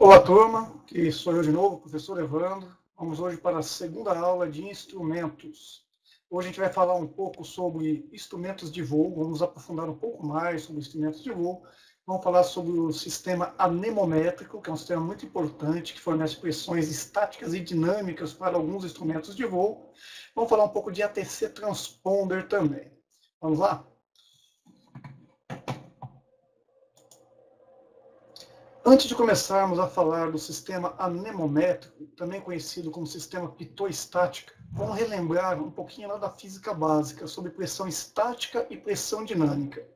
Olá, turma, que sou eu de novo, professor Evandro. Vamos hoje para a segunda aula de instrumentos. Hoje a gente vai falar um pouco sobre instrumentos de voo, vamos aprofundar um pouco mais sobre instrumentos de voo. Vamos falar sobre o sistema anemométrico, que é um sistema muito importante, que fornece pressões estáticas e dinâmicas para alguns instrumentos de voo. Vamos falar um pouco de ATC Transponder também. Vamos lá? Antes de começarmos a falar do sistema anemométrico, também conhecido como sistema pitot-estática, vamos relembrar um pouquinho lá da física básica sobre pressão estática e pressão dinâmica.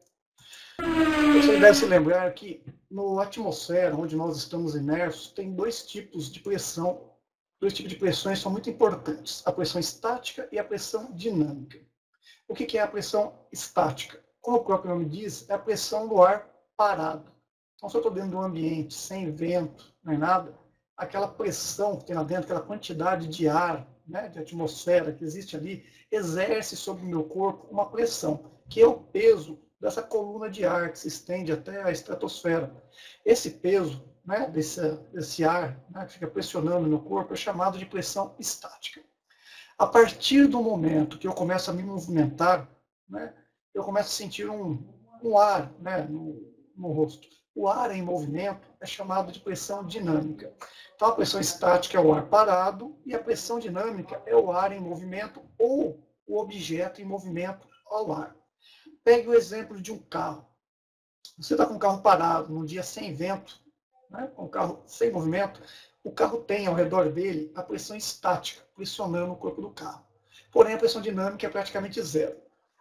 Você deve se lembrar que na atmosfera, onde nós estamos imersos, tem dois tipos de pressão. Dois tipos de pressões são muito importantes, a pressão estática e a pressão dinâmica. O que é a pressão estática? Como o próprio nome diz, é a pressão do ar parado. Então, se eu estou dentro de um ambiente sem vento, nem nada, aquela pressão que tem lá dentro, aquela quantidade de ar, né, de atmosfera que existe ali, exerce sobre o meu corpo uma pressão, que é o peso dessa coluna de ar que se estende até a estratosfera. Esse peso, né, desse ar, né, que fica pressionando no meu corpo, é chamado de pressão estática. A partir do momento que eu começo a me movimentar, né, eu começo a sentir um ar, né, no rosto. O ar em movimento é chamado de pressão dinâmica. Então, a pressão estática é o ar parado e a pressão dinâmica é o ar em movimento ou o objeto em movimento ao ar. Pegue o exemplo de um carro. Você está com um carro parado, num dia sem vento, né, com um carro sem movimento, o carro tem ao redor dele a pressão estática, pressionando o corpo do carro. Porém, a pressão dinâmica é praticamente zero.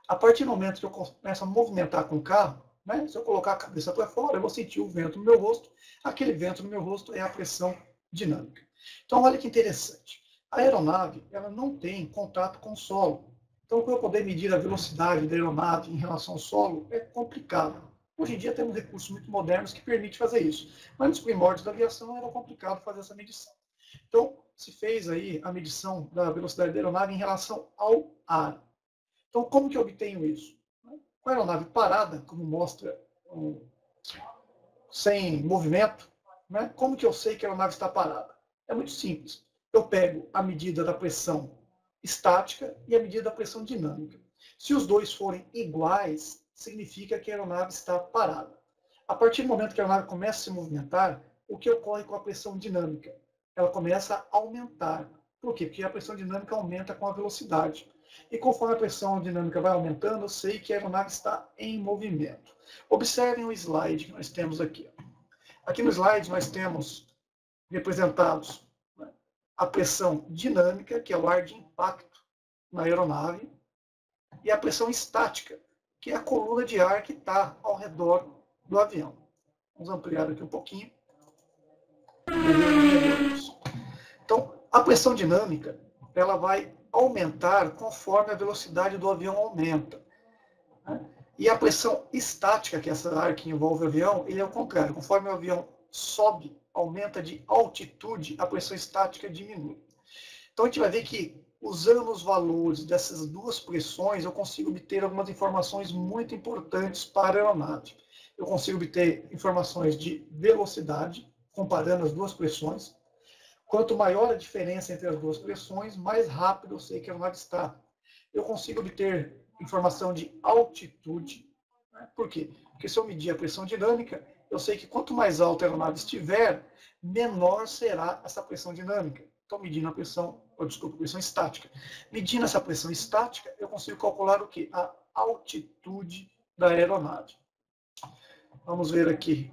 A partir do momento que eu começo a movimentar com o carro, né, se eu colocar a cabeça para fora, eu vou sentir o vento no meu rosto. Aquele vento no meu rosto é a pressão dinâmica. Então, olha que interessante. A aeronave ela não tem contato com o solo. Então, para eu poder medir a velocidade da aeronave em relação ao solo, é complicado. Hoje em dia temos recursos muito modernos que permitem fazer isso. Mas nos primórdios da aviação era complicado fazer essa medição. Então, se fez aí a medição da velocidade da aeronave em relação ao ar. Então, como que eu obtenho isso? Com a aeronave parada, como mostra sem movimento, né? Como que eu sei que a aeronave está parada? É muito simples. Eu pego a medida da pressão estática e a medida da pressão dinâmica. Se os dois forem iguais, significa que a aeronave está parada. A partir do momento que a aeronave começa a se movimentar, o que ocorre com a pressão dinâmica? Ela começa a aumentar. Por quê? Porque a pressão dinâmica aumenta com a velocidade. E conforme a pressão dinâmica vai aumentando, eu sei que a aeronave está em movimento. Observem o slide que nós temos aqui. Aqui no slide nós temos representados, né, a pressão dinâmica, que é o ar de impacto na aeronave, e a pressão estática, que é a coluna de ar que está ao redor do avião. Vamos ampliar aqui um pouquinho. Então, a pressão dinâmica ela vai aumentar conforme a velocidade do avião aumenta. Né? E a pressão estática, que é essa ar que envolve o avião, ele é o contrário. Conforme o avião sobe, aumenta de altitude, a pressão estática diminui. Então, a gente vai ver que, usando os valores dessas duas pressões, eu consigo obter algumas informações muito importantes para a aeronave. Eu consigo obter informações de velocidade, comparando as duas pressões. Quanto maior a diferença entre as duas pressões, mais rápido eu sei que a aeronave está. Eu consigo obter informação de altitude. Né? Por quê? Porque se eu medir a pressão dinâmica, eu sei que quanto mais alta a aeronave estiver, menor será essa pressão dinâmica. Então, medindo a pressão, pressão estática. Medindo essa pressão estática, eu consigo calcular o quê? A altitude da aeronave. Vamos ver aqui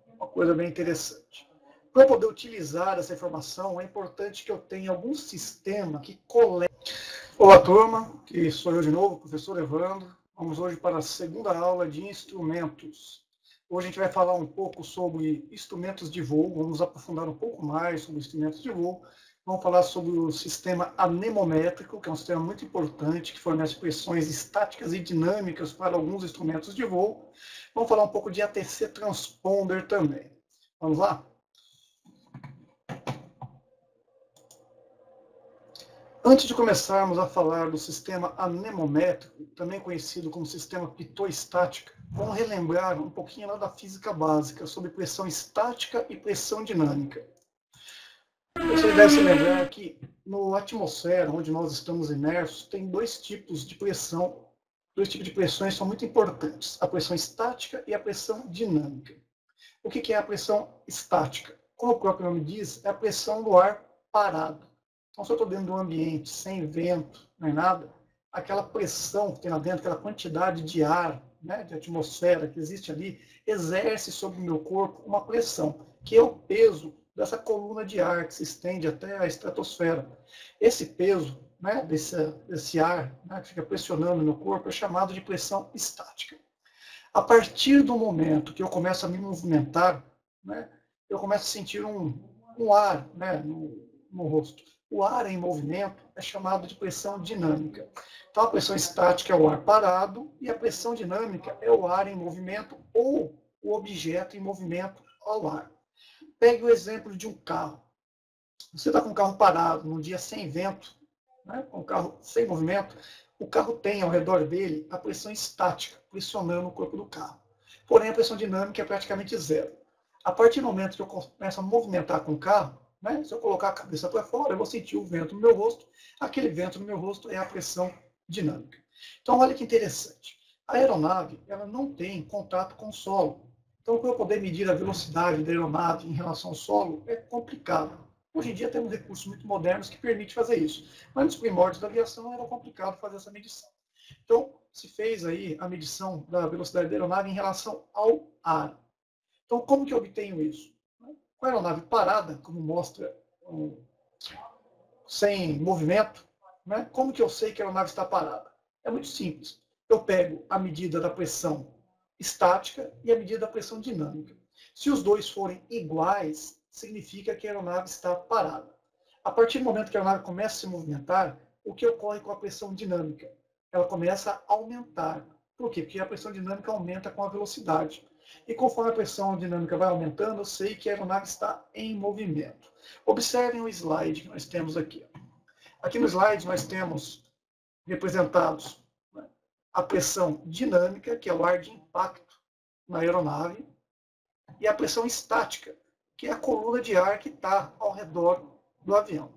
uma coisa bem interessante. Para poder utilizar essa informação, é importante que eu tenha algum sistema que colete. Olá, turma, que sou eu de novo, professor Evandro. Vamos hoje para a segunda aula de instrumentos. Hoje a gente vai falar um pouco sobre instrumentos de voo, vamos aprofundar um pouco mais sobre instrumentos de voo. Vamos falar sobre o sistema anemométrico, que é um sistema muito importante, que fornece pressões estáticas e dinâmicas para alguns instrumentos de voo. Vamos falar um pouco de ATC Transponder também. Vamos lá? Antes de começarmos a falar do sistema anemométrico, também conhecido como sistema pitot-estática, vamos relembrar um pouquinho lá da física básica sobre pressão estática e pressão dinâmica. Você deve se lembrar que na atmosfera, onde nós estamos imersos, tem dois tipos de pressão. Dois tipos de pressões são muito importantes, a pressão estática e a pressão dinâmica. O que é a pressão estática? Como o próprio nome diz, é a pressão do ar parado. Então, se eu estou dentro de um ambiente sem vento, nem nada, aquela pressão que tem lá dentro, aquela quantidade de ar, né, de atmosfera que existe ali, exerce sobre o meu corpo uma pressão, que é o peso dessa coluna de ar que se estende até a estratosfera. Esse peso, né, desse ar, né, que fica pressionando no meu corpo, é chamado de pressão estática. A partir do momento que eu começo a me movimentar, né, eu começo a sentir um ar, né, no rosto. O ar em movimento é chamado de pressão dinâmica. Então, a pressão estática é o ar parado e a pressão dinâmica é o ar em movimento ou o objeto em movimento ao ar. Pegue o exemplo de um carro. Você está com um carro parado, num dia sem vento, né, com um carro sem movimento, o carro tem ao redor dele a pressão estática, pressionando o corpo do carro. Porém, a pressão dinâmica é praticamente zero. A partir do momento que eu começo a movimentar com o carro, né, se eu colocar a cabeça para fora, eu vou sentir o vento no meu rosto. Aquele vento no meu rosto é a pressão dinâmica. Então, olha que interessante. A aeronave ela não tem contato com o solo. Então, para eu poder medir a velocidade da aeronave em relação ao solo, é complicado. Hoje em dia temos recursos muito modernos que permitem fazer isso. Mas nos primórdios da aviação era complicado fazer essa medição. Então, se fez aí a medição da velocidade da aeronave em relação ao ar. Então, como que eu obtenho isso? Com a aeronave parada, como mostra sem movimento, né? Como que eu sei que a aeronave está parada? É muito simples. Eu pego a medida da pressão estática e a medida da pressão dinâmica. Se os dois forem iguais, significa que a aeronave está parada. A partir do momento que a aeronave começa a se movimentar, o que ocorre com a pressão dinâmica? Ela começa a aumentar. Por quê? Porque a pressão dinâmica aumenta com a velocidade. E conforme a pressão dinâmica vai aumentando, eu sei que a aeronave está em movimento. Observem o slide que nós temos aqui. Aqui no slide nós temos representados a pressão dinâmica, que é o ar de impacto na aeronave, e a pressão estática, que é a coluna de ar que está ao redor do avião.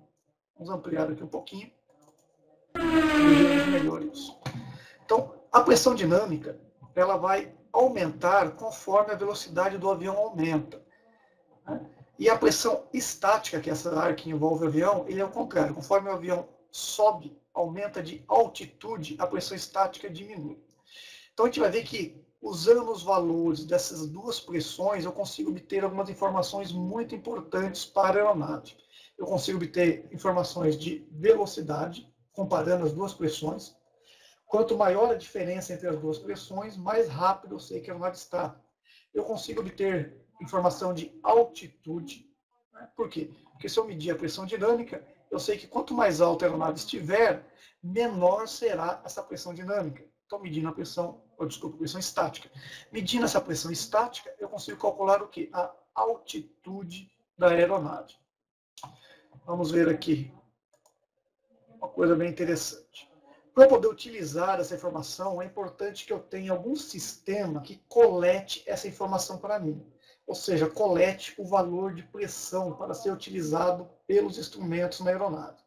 Vamos ampliar aqui um pouquinho. Vejamos melhor isso. Então, a pressão dinâmica ela vai aumentar conforme a velocidade do avião aumenta. E a pressão estática, que é essa ar que envolve o avião, ele é o contrário. Conforme o avião sobe, aumenta de altitude, a pressão estática diminui. Então, a gente vai ver que, usando os valores dessas duas pressões, eu consigo obter algumas informações muito importantes para a aeronave. Eu consigo obter informações de velocidade, comparando as duas pressões. Quanto maior a diferença entre as duas pressões, mais rápido eu sei que a aeronave está. Eu consigo obter informação de altitude. Né? Por quê? Porque se eu medir a pressão dinâmica, eu sei que quanto mais alta a aeronave estiver, menor será essa pressão dinâmica. Então, medindo a pressão, pressão estática. Medindo essa pressão estática, eu consigo calcular o quê? A altitude da aeronave. Vamos ver aqui uma coisa bem interessante. Para poder utilizar essa informação, é importante que eu tenha algum sistema que colete essa informação para mim. Ou seja, colete o valor de pressão para ser utilizado pelos instrumentos na aeronave.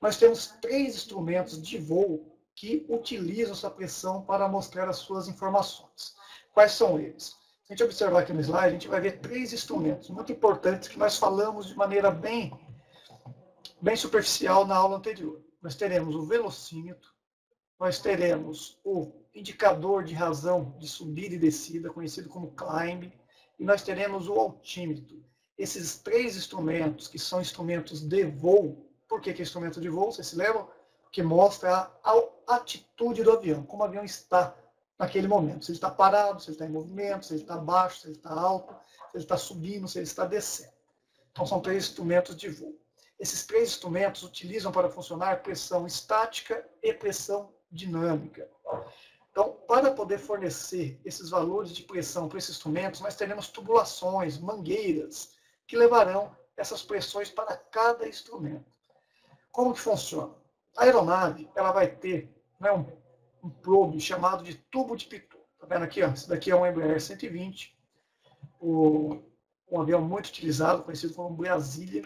Nós temos 3 instrumentos de voo que utilizam essa pressão para mostrar as suas informações. Quais são eles? Se a gente observar aqui no slide, a gente vai ver 3 instrumentos muito importantes que nós falamos de maneira bem superficial na aula anterior. Nós teremos o velocímetro, nós teremos o indicador de razão de subida e descida, conhecido como climb, e nós teremos o altímetro. Esses 3 instrumentos, que são instrumentos de voo. Por que é instrumento de voo? Vocês se lembram? Que mostra a atitude do avião, como o avião está naquele momento. Se ele está parado, se ele está em movimento, se ele está baixo, se ele está alto, se ele está subindo, se ele está descendo. Então, são 3 instrumentos de voo. Esses 3 instrumentos utilizam para funcionar pressão estática e pressão dinâmica. Então, para poder fornecer esses valores de pressão para esses instrumentos, nós teremos tubulações, mangueiras, que levarão essas pressões para cada instrumento. Como que funciona? A aeronave ela vai ter um probe chamado de tubo de Pitot. Tá vendo aqui? Ó? Esse daqui é um Embraer 120, um avião muito utilizado, conhecido como Brasília.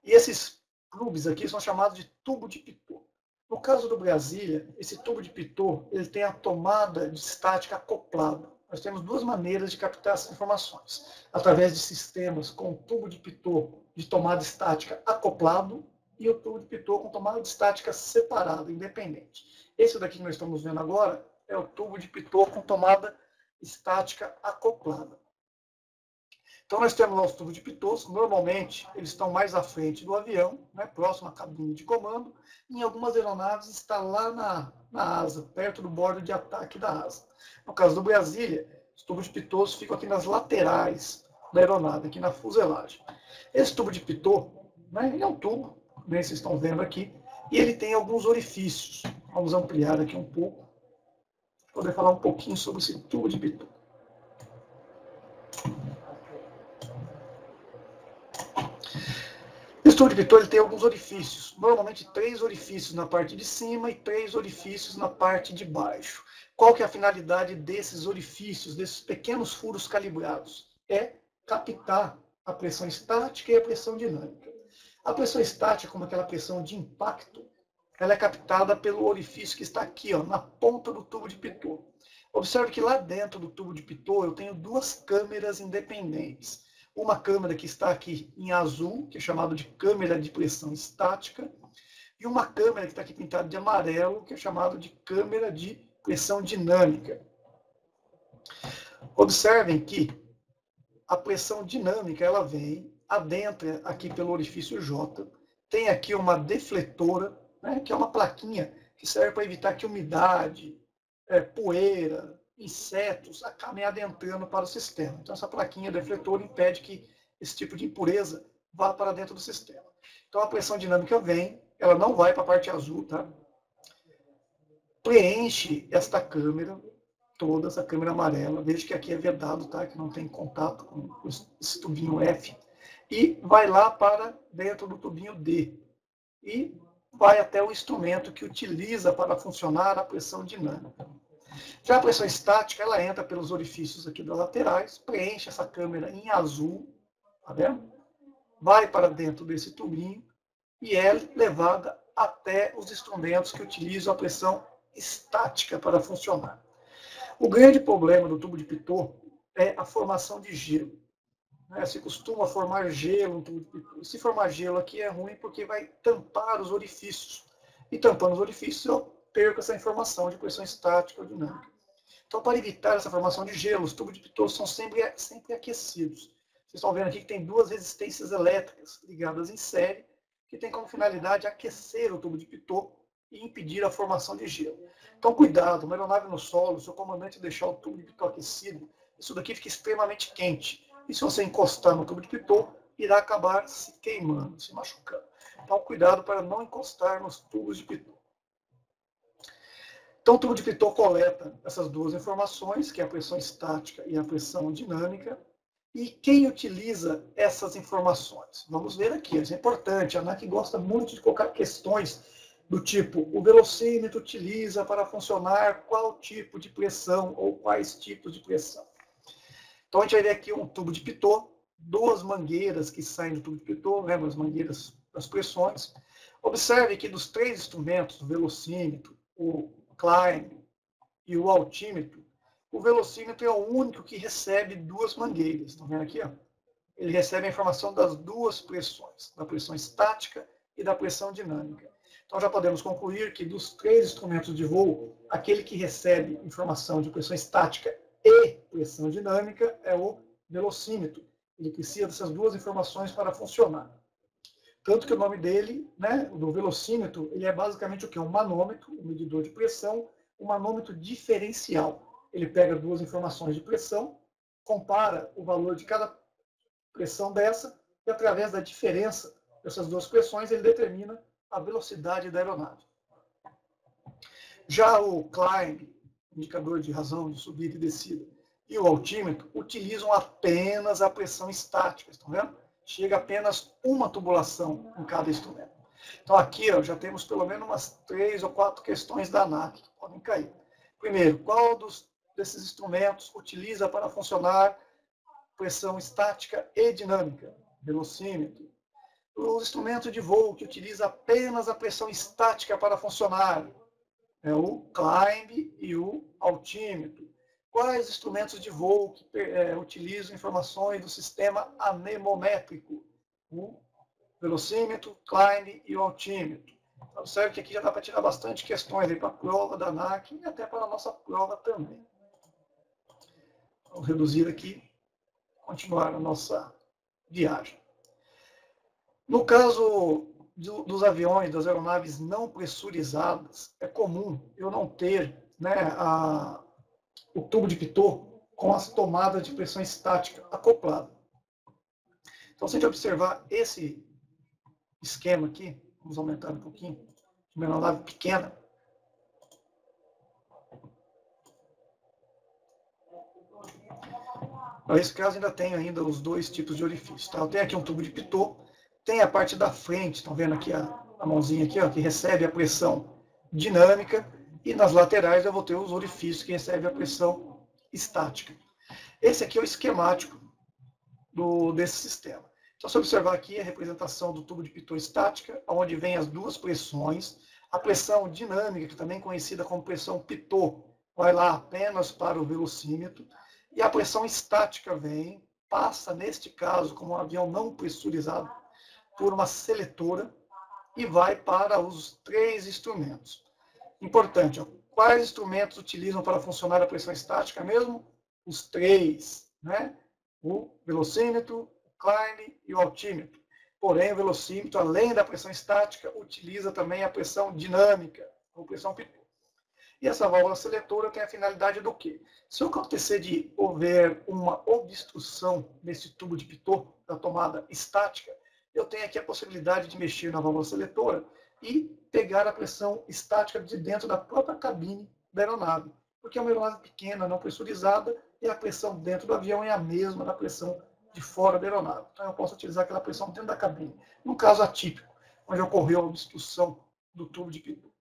E esses clubes aqui são chamados de tubo de Pitot. No caso do Brasília, esse tubo de Pitot ele tem a tomada de estática acoplada. Nós temos duas maneiras de captar essas informações. Através de sistemas com tubo de Pitot de tomada estática acoplado e o tubo de Pitot com tomada de estática separada, independente. Esse daqui que nós estamos vendo agora é o tubo de Pitot com tomada estática acoplada. Então, nós temos lá os tubos de Pitot, normalmente eles estão mais à frente do avião, né, próximo à cabine de comando, e em algumas aeronaves está lá na asa, perto do bordo de ataque da asa. No caso do Brasília, os tubos de Pitot ficam aqui nas laterais da aeronave, aqui na fuselagem. Esse tubo de Pitot, né, ele é um tubo, como vocês estão vendo aqui, e ele tem alguns orifícios. Vamos ampliar aqui um pouco, para poder falar um pouquinho sobre esse tubo de Pitot. Esse tubo de Pitot ele tem alguns orifícios, normalmente 3 orifícios na parte de cima e 3 orifícios na parte de baixo. Qual que é a finalidade desses orifícios, desses pequenos furos calibrados? É captar a pressão estática e a pressão dinâmica. A pressão estática, como aquela pressão de impacto, ela é captada pelo orifício que está aqui, ó, na ponta do tubo de Pitot. Observe que lá dentro do tubo de Pitot eu tenho 2 câmeras independentes. Uma câmera que está aqui em azul, que é chamada de câmera de pressão estática, e uma câmera que está aqui pintada de amarelo, que é chamada de câmera de pressão dinâmica. Observem que a pressão dinâmica ela vem, adentra aqui pelo orifício J, tem aqui uma defletora, né, que é uma plaquinha que serve para evitar que umidade, poeira, insetos acabem adentrando para o sistema. Então, essa plaquinha defletora impede que esse tipo de impureza vá para dentro do sistema. Então, a pressão dinâmica vem, ela não vai para a parte azul, tá? Preenche esta câmera, toda essa câmera amarela. Veja que aqui é vedado, tá? Que não tem contato com esse tubinho F. E vai lá para dentro do tubinho D. E vai até o instrumento que utiliza para funcionar a pressão dinâmica. Já a pressão estática, ela entra pelos orifícios aqui das laterais, preenche essa câmera em azul, tá vendo? Vai para dentro desse tubinho e é levada até os instrumentos que utilizam a pressão estática para funcionar. O grande problema do tubo de Pitot é a formação de gelo. Se costuma formar gelo no tubo de Pitot. E se formar gelo aqui é ruim porque vai tampar os orifícios. E tampando os orifícios, eu perco essa informação de pressão estática ou dinâmica. Então, para evitar essa formação de gelo, os tubos de Pitot são sempre aquecidos. Vocês estão vendo aqui que tem 2 resistências elétricas ligadas em série, que tem como finalidade aquecer o tubo de Pitot e impedir a formação de gelo. Então, cuidado, uma aeronave no solo, se o comandante deixar o tubo de Pitot aquecido, isso daqui fica extremamente quente. E se você encostar no tubo de Pitot, irá acabar se queimando, se machucando. Então, cuidado para não encostar nos tubos de Pitot. Então, o tubo de Pitot coleta essas 2 informações, que é a pressão estática e a pressão dinâmica. E quem utiliza essas informações? Vamos ver aqui, isso é importante. A ANAC gosta muito de colocar questões do tipo, o velocímetro utiliza para funcionar qual tipo de pressão ou quais tipos de pressão. Então, a gente vai ver aqui um tubo de Pitot, 2 mangueiras que saem do tubo de Pitot, lembra as mangueiras das pressões. Observe que dos 3 instrumentos, o velocímetro, o Climb e o altímetro, o velocímetro é o único que recebe 2 mangueiras. Estão vendo aqui? Ó? Ele recebe a informação das 2 pressões, da pressão estática e da pressão dinâmica. Então já podemos concluir que dos 3 instrumentos de voo, aquele que recebe informação de pressão estática e pressão dinâmica é o velocímetro. Ele precisa dessas 2 informações para funcionar. Tanto que o nome dele, né, do velocímetro, ele é basicamente o quê? Um manômetro, um medidor de pressão, um manômetro diferencial. Ele pega 2 informações de pressão, compara o valor de cada pressão dessa, e através da diferença dessas 2 pressões, ele determina a velocidade da aeronave. Já o Climb, indicador de razão de subida e descida, e o altímetro utilizam apenas a pressão estática, estão vendo? Chega apenas uma tubulação em cada instrumento. Então aqui ó, já temos pelo menos umas 3 ou 4 questões da ANAC que podem cair. Primeiro, qual dos desses instrumentos utiliza para funcionar pressão estática e dinâmica? Velocímetro. Os instrumentos de voo que utiliza apenas a pressão estática para funcionar é o climb e o altímetro. Quais instrumentos de voo que utilizam informações do sistema anemométrico? O velocímetro, climb e o altímetro. Então, observe que aqui já dá para tirar bastante questões para a prova da ANAC e até para a nossa prova também. Vamos reduzir aqui, continuar a nossa viagem. No caso dos aviões, das aeronaves não pressurizadas, é comum eu não ter, né, o tubo de Pitot com as tomadas de pressão estática acoplado. Então, se a gente observar esse esquema aqui, vamos aumentar um pouquinho, uma aeronave pequena. Nesse caso, ainda tenho ainda os dois tipos de orifício. Tá? Eu tenho aqui um tubo de Pitot, tem a parte da frente, estão vendo aqui a mãozinha aqui, ó, que recebe a pressão dinâmica, e nas laterais eu vou ter os orifícios que recebem a pressão estática. Esse aqui é o esquemático desse sistema. Então, se observar aqui a representação do tubo de Pitot estática, onde vem as duas pressões, a pressão dinâmica, que também é conhecida como pressão Pitot, vai lá apenas para o velocímetro, e a pressão estática vem, passa, neste caso, como um avião não pressurizado, por uma seletora e vai para os três instrumentos. Importante, ó, quais instrumentos utilizam para funcionar a pressão estática mesmo? Os três, né? O velocímetro, o climb e o altímetro. Porém, o velocímetro, além da pressão estática, utiliza também a pressão dinâmica, ou pressão Pitot. E essa válvula seletora tem a finalidade do quê? Se acontecer de houver uma obstrução nesse tubo de Pitot, da tomada estática, eu tenho aqui a possibilidade de mexer na válvula seletora e pegar a pressão estática de dentro da própria cabine da aeronave. Porque é uma aeronave pequena, não pressurizada, e a pressão dentro do avião é a mesma da pressão de fora da aeronave. Então eu posso utilizar aquela pressão dentro da cabine. No caso atípico, onde ocorreu a obstrução do tubo de Pitot.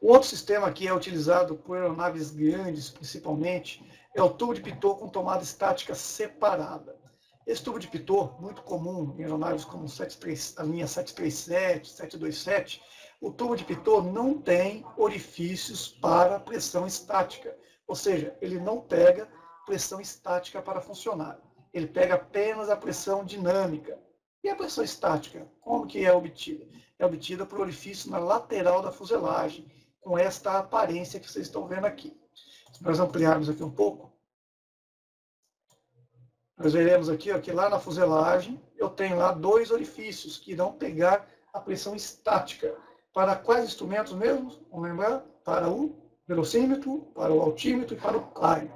O outro sistema que é utilizado por aeronaves grandes, principalmente, é o tubo de Pitot com tomada estática separada. Esse tubo de Pitot, muito comum em aeronaves como a linha 737, 727, o tubo de Pitot não tem orifícios para pressão estática. Ou seja, ele não pega pressão estática para funcionar. Ele pega apenas a pressão dinâmica. E a pressão estática, como que é obtida? É obtida por orifício na lateral da fuselagem, com esta aparência que vocês estão vendo aqui. Se nós ampliarmos aqui um pouco, nós veremos aqui ó, que lá na fuselagem eu tenho lá dois orifícios que irão pegar a pressão estática. Para quais instrumentos mesmo? Vamos lembrar? Para o velocímetro, para o altímetro e para o climb.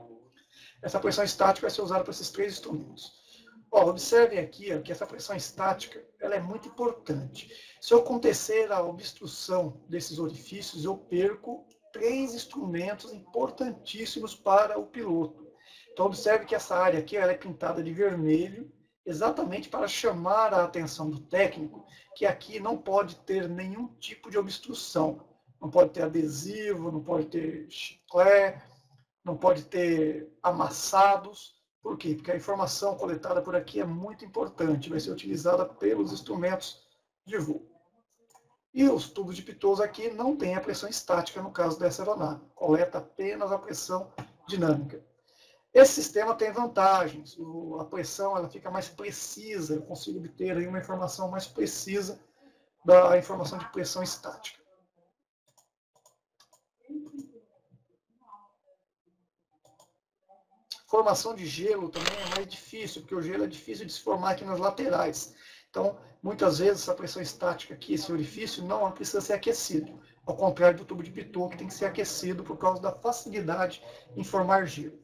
Essa pressão estática vai ser usada para esses três instrumentos. Ó, observem aqui ó, que essa pressão estática ela é muito importante. Se acontecer a obstrução desses orifícios, eu perco três instrumentos importantíssimos para o piloto. Então, observe que essa área aqui ela é pintada de vermelho, exatamente para chamar a atenção do técnico, que aqui não pode ter nenhum tipo de obstrução. Não pode ter adesivo, não pode ter chiclete, não pode ter amassados. Por quê? Porque a informação coletada por aqui é muito importante, vai ser utilizada pelos instrumentos de voo. E os tubos de Pitot aqui não têm a pressão estática no caso dessa aeronave, coleta apenas a pressão dinâmica. Esse sistema tem vantagens, a pressão ela fica mais precisa, eu consigo obter aí uma informação mais precisa da informação de pressão estática. Formação de gelo também é mais difícil, porque o gelo é difícil de se formar aqui nas laterais. Então, muitas vezes, essa pressão estática aqui, esse orifício, não precisa ser aquecido. Ao contrário do tubo de Pitot, que tem que ser aquecido por causa da facilidade em formar gelo.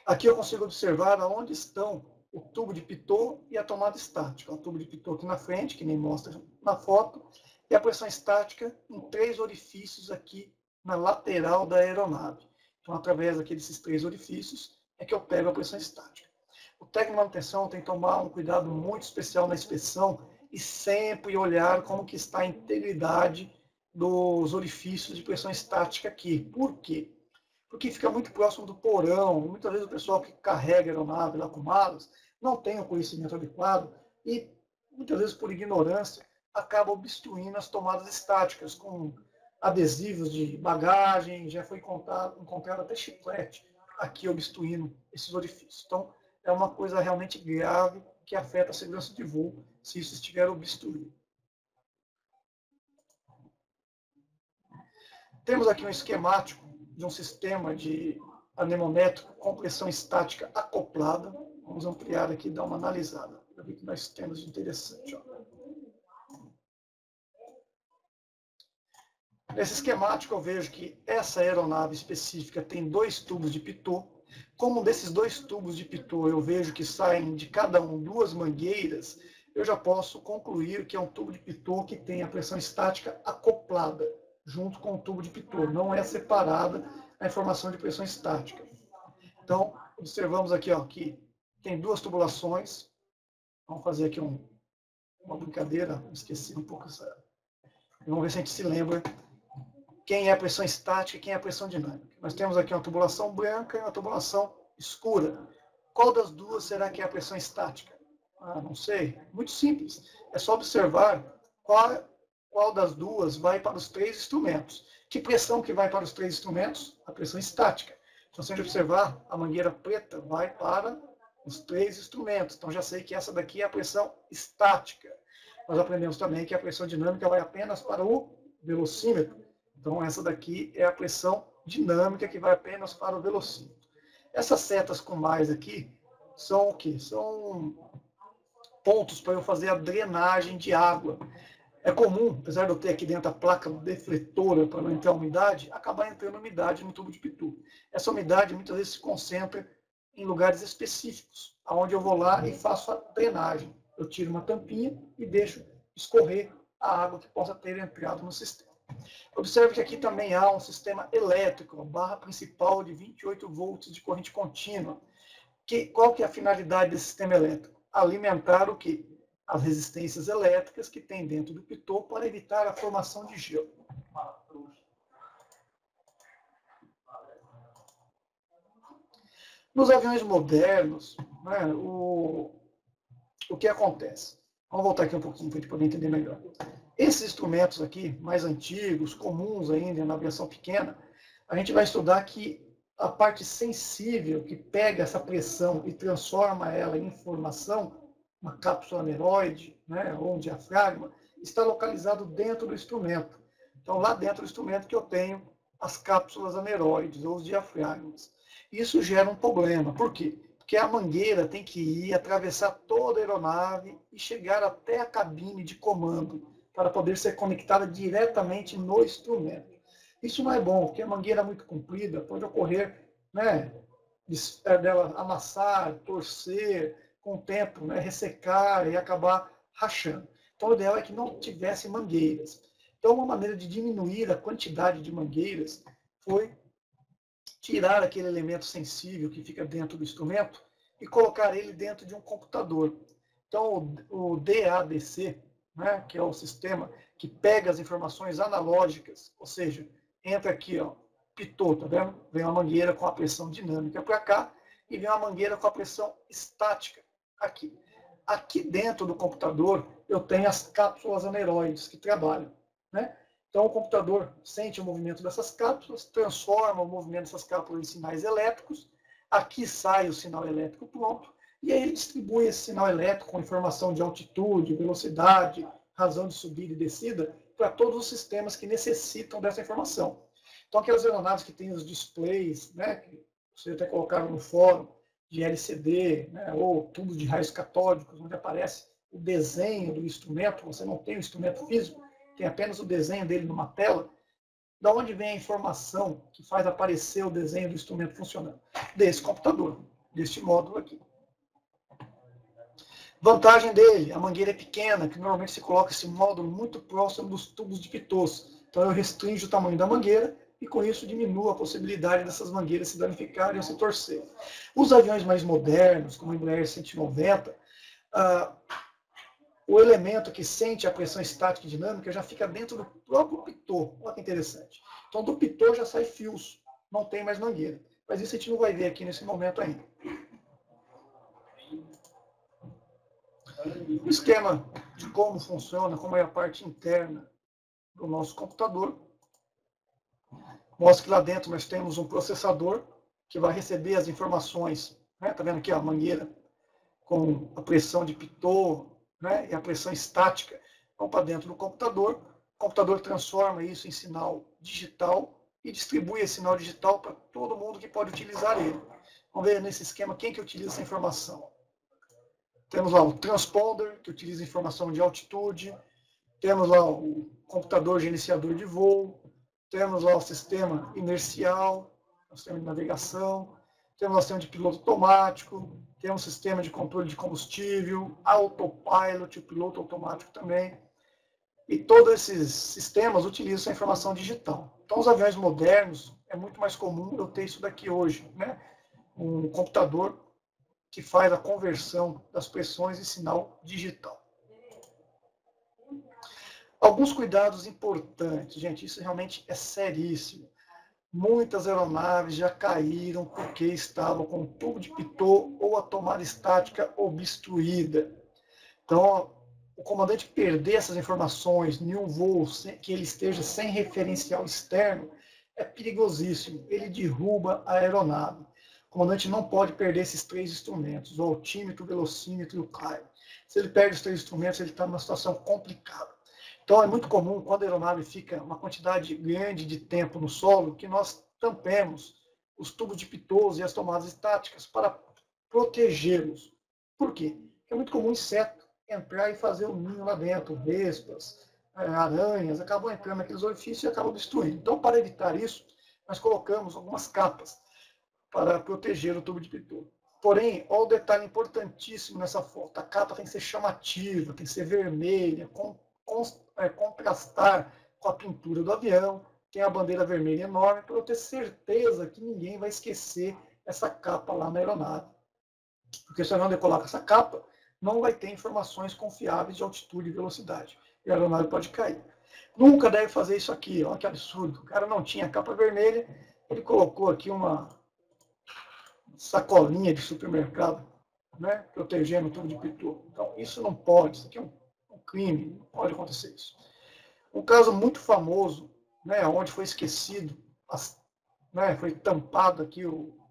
Aqui eu consigo observar onde estão o tubo de Pitot e a tomada estática. O tubo de Pitot aqui na frente, que nem mostra na foto, e a pressão estática em três orifícios aqui na lateral da aeronave. Então, através aqui desses três orifícios, é que eu pego a pressão estática. O técnico de manutenção tem que tomar um cuidado muito especial na inspeção e sempre olhar como que está a integridade dos orifícios de pressão estática aqui. Por quê? Porque fica muito próximo do porão. Muitas vezes o pessoal que carrega a aeronave lá com malas não tem o conhecimento adequado e, muitas vezes por ignorância, acaba obstruindo as tomadas estáticas com adesivos de bagagem, já foi encontrado até chiclete aqui obstruindo esses orifícios. Então, é uma coisa realmente grave que afeta a segurança de voo se isso estiver obstruído. Temos aqui um esquemático de um sistema de anemométrico com pressão estática acoplada. Vamos ampliar aqui e dar uma analisada para ver o que nós temos de interessante. Ó. Nesse esquemático eu vejo que essa aeronave específica tem 2 tubos de pitot. Como desses 2 tubos de pitot eu vejo que saem de cada um 2 mangueiras, eu já posso concluir que é um tubo de pitot que tem a pressão estática acoplada junto com o tubo de pitot. Não é separada a informação de pressão estática. Então, observamos aqui ó, que tem 2 tubulações. Vamos fazer aqui uma brincadeira. Esqueci um pouco essa. Vamos ver se a gente se lembra quem é a pressão estática e quem é a pressão dinâmica. Nós temos aqui uma tubulação branca e uma tubulação escura. Qual das duas será que é a pressão estática? Ah, não sei. Muito simples. É só observar qual das duas vai para os 3 instrumentos. Que pressão que vai para os 3 instrumentos? A pressão estática. Então, se a gente observar, a mangueira preta vai para os 3 instrumentos. Então, já sei que essa daqui é a pressão estática. Nós aprendemos também que a pressão dinâmica vai apenas para o velocímetro. Então, essa daqui é a pressão dinâmica que vai apenas para o velocímetro. Essas setas com mais aqui são o quê? São pontos para eu fazer a drenagem de água. É comum, apesar de eu ter aqui dentro a placa defletora para não entrar umidade, acabar entrando umidade no tubo de pitot. Essa umidade muitas vezes se concentra em lugares específicos, onde eu vou lá e faço a drenagem. Eu tiro uma tampinha e deixo escorrer a água que possa ter entrado no sistema. Observe que aqui também há um sistema elétrico, barra principal de 28 volts de corrente contínua. Qual que é a finalidade desse sistema elétrico? Alimentar o quê? As resistências elétricas que tem dentro do pitot para evitar a formação de gelo. Nos aviões modernos, né, o que acontece? Vamos voltar aqui um pouquinho para a gente poder entender melhor. Esses instrumentos aqui, mais antigos, comuns ainda na aviação pequena, a gente vai estudar que a parte sensível que pega essa pressão e transforma ela em informação, uma cápsula aneroide, né, ou um diafragma, está localizado dentro do instrumento. Então, lá dentro do instrumento que eu tenho as cápsulas aneroides, ou os diafragmas. Isso gera um problema. Por quê? Porque a mangueira tem que ir, atravessar toda a aeronave e chegar até a cabine de comando, para poder ser conectada diretamente no instrumento. Isso não é bom, porque a mangueira muito comprida pode ocorrer, né, dela amassar, torcer, com o tempo, né, ressecar e acabar rachando. Então, o ideal é que não tivesse mangueiras. Então, uma maneira de diminuir a quantidade de mangueiras foi tirar aquele elemento sensível que fica dentro do instrumento e colocar ele dentro de um computador. Então, o DADC, né, que é o sistema que pega as informações analógicas, ou seja, entra aqui, ó, pitot, tá vendo? Vem uma mangueira com a pressão dinâmica para cá e vem uma mangueira com a pressão estática aqui. Aqui dentro do computador eu tenho as cápsulas aneroides que trabalham, né? Então o computador sente o movimento dessas cápsulas, transforma o movimento dessas cápsulas em sinais elétricos, aqui sai o sinal elétrico pronto, e aí ele distribui esse sinal elétrico com informação de altitude, velocidade, razão de subida e descida, para todos os sistemas que necessitam dessa informação. Então, aquelas aeronaves que têm os displays, né, que vocês até colocaram no fórum, de LCD, né, ou tubos de raios catódicos, onde aparece o desenho do instrumento, você não tem o instrumento físico, tem apenas o desenho dele numa tela. Da onde vem a informação que faz aparecer o desenho do instrumento funcionando? Desse computador, deste módulo aqui. Vantagem dele, a mangueira é pequena, que normalmente se coloca esse módulo muito próximo dos tubos de pitot. Então eu restringo o tamanho da mangueira e com isso diminuo a possibilidade dessas mangueiras se danificarem ou se torcerem. Os aviões mais modernos, como o Embraer 190, o elemento que sente a pressão estática e dinâmica já fica dentro do próprio pitot. Olha que interessante. Então, do pitot já sai fios, não tem mais mangueira. Mas isso a gente não vai ver aqui nesse momento ainda. O esquema de como funciona, como é a parte interna do nosso computador. Mostra que lá dentro nós temos um processador que vai receber as informações. Né? Tá vendo aqui a mangueira com a pressão de pitot, né? E a pressão estática vão para dentro do computador. O computador transforma isso em sinal digital e distribui esse sinal digital para todo mundo que pode utilizar ele. Vamos ver nesse esquema quem que utiliza essa informação. Temos lá o transponder, que utiliza informação de altitude. Temos lá o computador gerenciador de voo. Temos lá o sistema inercial, o sistema de navegação. Temos o sistema de piloto automático. Temos o sistema de controle de combustível, autopilot, o piloto automático também. E todos esses sistemas utilizam essa informação digital. Então, os aviões modernos, é muito mais comum eu ter isso daqui hoje, né? Um computador que faz a conversão das pressões em sinal digital. Alguns cuidados importantes, gente, isso realmente é seríssimo. Muitas aeronaves já caíram porque estavam com o tubo de pitot ou a tomada estática obstruída. Então, o comandante perder essas informações em um voo que ele esteja sem referencial externo é perigosíssimo. Ele derruba a aeronave. O comandante não pode perder esses três instrumentos, o altímetro, o velocímetro e o climb. Se ele perde os três instrumentos, ele está numa situação complicada. Então, é muito comum, quando a aeronave fica uma quantidade grande de tempo no solo, que nós tampemos os tubos de pitot e as tomadas estáticas para protegê-los. Por quê? Porque é muito comum inseto entrar e fazer um ninho lá dentro, vespas, aranhas, acabam entrando naqueles orifícios e acabam destruindo. Então, para evitar isso, nós colocamos algumas capas para proteger o tubo de pitot. Porém, olha o detalhe importantíssimo nessa foto. A capa tem que ser chamativa, tem que ser vermelha, contrastar com a pintura do avião, tem a bandeira vermelha enorme, para eu ter certeza que ninguém vai esquecer essa capa lá na aeronave. Porque se o avião decolar com essa capa, não vai ter informações confiáveis de altitude e velocidade. E a aeronave pode cair. Nunca deve fazer isso aqui, olha que absurdo. O cara não tinha capa vermelha, ele colocou aqui uma sacolinha de supermercado, né, protegendo o tubo de pitot. Então, isso não pode, isso aqui é um crime, não pode acontecer isso. Um caso muito famoso, né, onde foi esquecido, foi tampado aqui